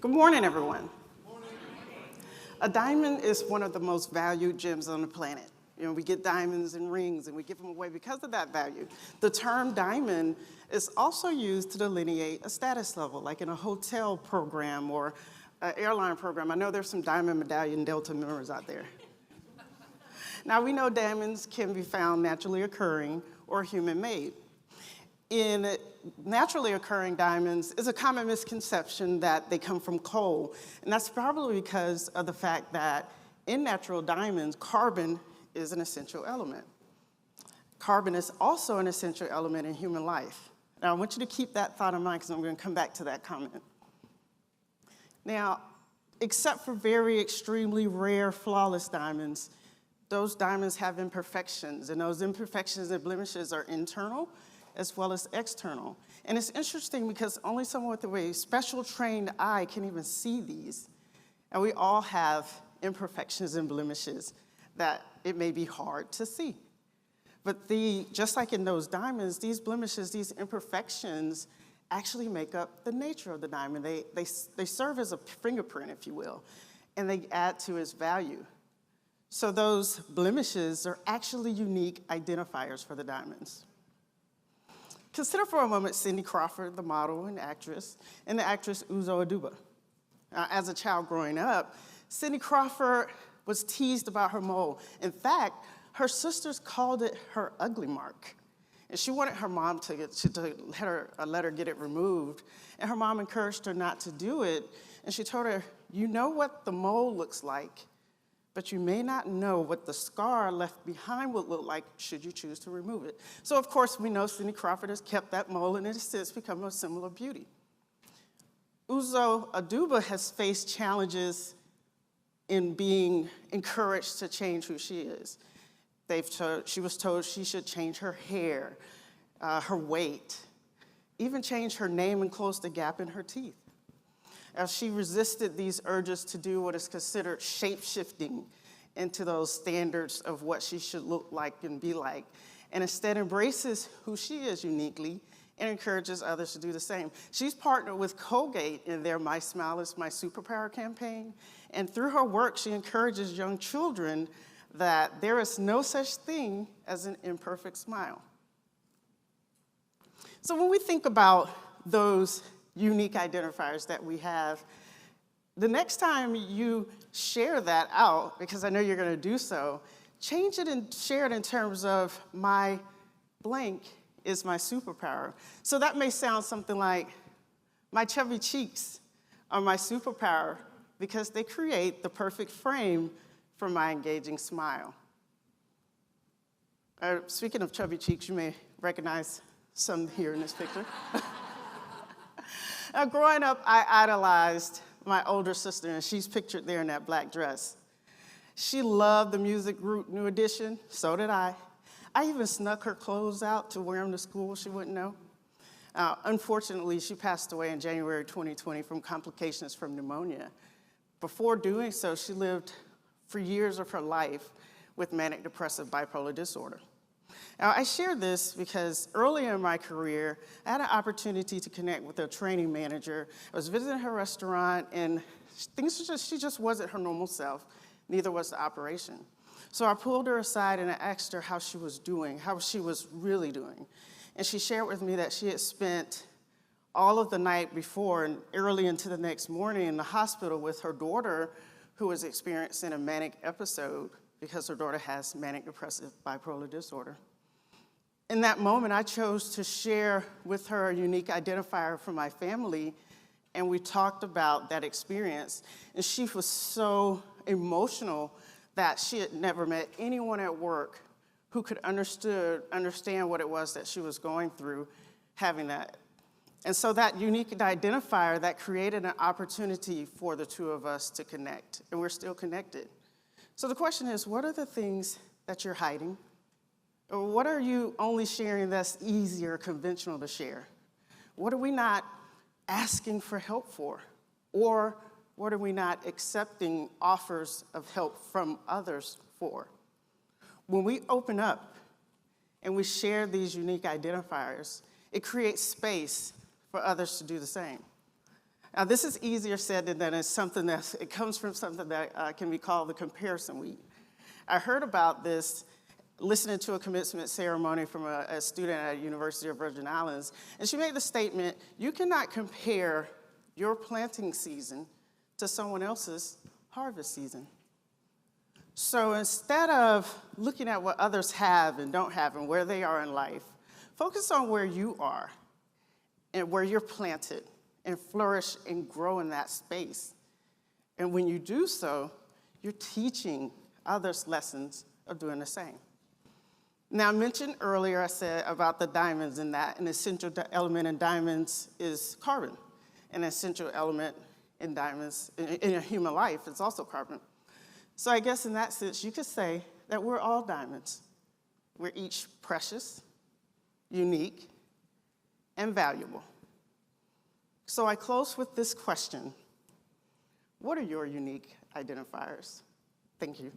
Good morning, everyone. A diamond is one of the most valued gems on the planet. You know, we get diamonds and rings and we give them away because of that value. The term diamond is also used to delineate a status level, like in a hotel program or an airline program. I know there's some Diamond Medallion Delta members out there. Now, we know diamonds can be found naturally occurring or human-made. In naturally occurring diamonds is a common misconception that they come from coal, and that's probably because of the fact that in natural diamonds, carbon is an essential element. Carbon is also an essential element in human life. Now, I want you to keep that thought in mind because I'm going to come back to that comment. Now, except for very extremely rare, flawless diamonds, those diamonds have imperfections, and those imperfections and blemishes are internal as well as external. And it's interesting because only someone with a special trained eye can even see these. And we all have imperfections and blemishes that it may be hard to see. But just like in those diamonds, these blemishes, these imperfections actually make up the nature of the diamond. They serve as a fingerprint, if you will, and they add to its value. So those blemishes are actually unique identifiers for the diamonds. Consider for a moment Cindy Crawford, the model and actress, and the actress Uzo Aduba. As a child growing up, Cindy Crawford was teased about her mole. In fact, her sisters called it her ugly mark. And she wanted her mom to let her get it removed. And her mom encouraged her not to do it. And she told her, you know what the mole looks like, but you may not know what the scar left behind would look like should you choose to remove it. So, of course, we know Cindy Crawford has kept that mole, and it has since become a symbol of beauty. Uzo Aduba has faced challenges in being encouraged to change who she is. She was told she should change her hair, her weight, even change her name and close the gap in her teeth. As she resisted these urges to do what is considered shape-shifting into those standards of what she should look like and be like, and instead embraces who she is uniquely and encourages others to do the same. She's partnered with Colgate in their My Smile is My Superpower campaign, and through her work, she encourages young children that there is no such thing as an imperfect smile. So when we think about those unique identifiers that we have, the next time you share that out, because I know you're going to do so, change it and share it in terms of my blank is my superpower. So that may sound something like, my chubby cheeks are my superpower because they create the perfect frame for my engaging smile. Speaking of chubby cheeks, you may recognize some here in this picture. Now, growing up, I idolized my older sister, and she's pictured there in that black dress. She loved the music group New Edition, so did I. I even snuck her clothes out to wear them to school, she wouldn't know. Unfortunately, she passed away in January 2020 from complications from pneumonia. Before doing so, she lived for years of her life with manic depressive bipolar disorder. Now, I share this because early in my career, I had an opportunity to connect with a training manager. I was visiting her restaurant, and she just wasn't her normal self, neither was the operation. So I pulled her aside and I asked her how she was doing, how she was really doing. And she shared with me that she had spent all of the night before and early into the next morning in the hospital with her daughter, who was experiencing a manic episode because her daughter has manic depressive bipolar disorder. In that moment, I chose to share with her a unique identifier for my family, and we talked about that experience. And she was so emotional that she had never met anyone at work who could understand what it was that she was going through having that. And so that unique identifier, that created an opportunity for the two of us to connect, and we're still connected. So the question is, what are the things that you're hiding? Or what are you only sharing that's easy or conventional to share? What are we not asking for help for? Or what are we not accepting offers of help from others for? When we open up and we share these unique identifiers, it creates space for others to do the same. Now, this is easier said than done. It's something that it comes from something that can be called the comparison week. I heard about this listening to a commencement ceremony from a student at the University of Virgin Islands, and she made the statement, you cannot compare your planting season to someone else's harvest season. So instead of looking at what others have and don't have and where they are in life, focus on where you are and where you're planted and flourish and grow in that space. And when you do so, you're teaching others lessons of doing the same. Now, I mentioned earlier, I said about the diamonds and that an essential element in diamonds is carbon. An essential element in diamonds, in a human life, is also carbon. So I guess in that sense, you could say that we're all diamonds. We're each precious, unique, and valuable. So I close with this question. What are your unique identifiers? Thank you.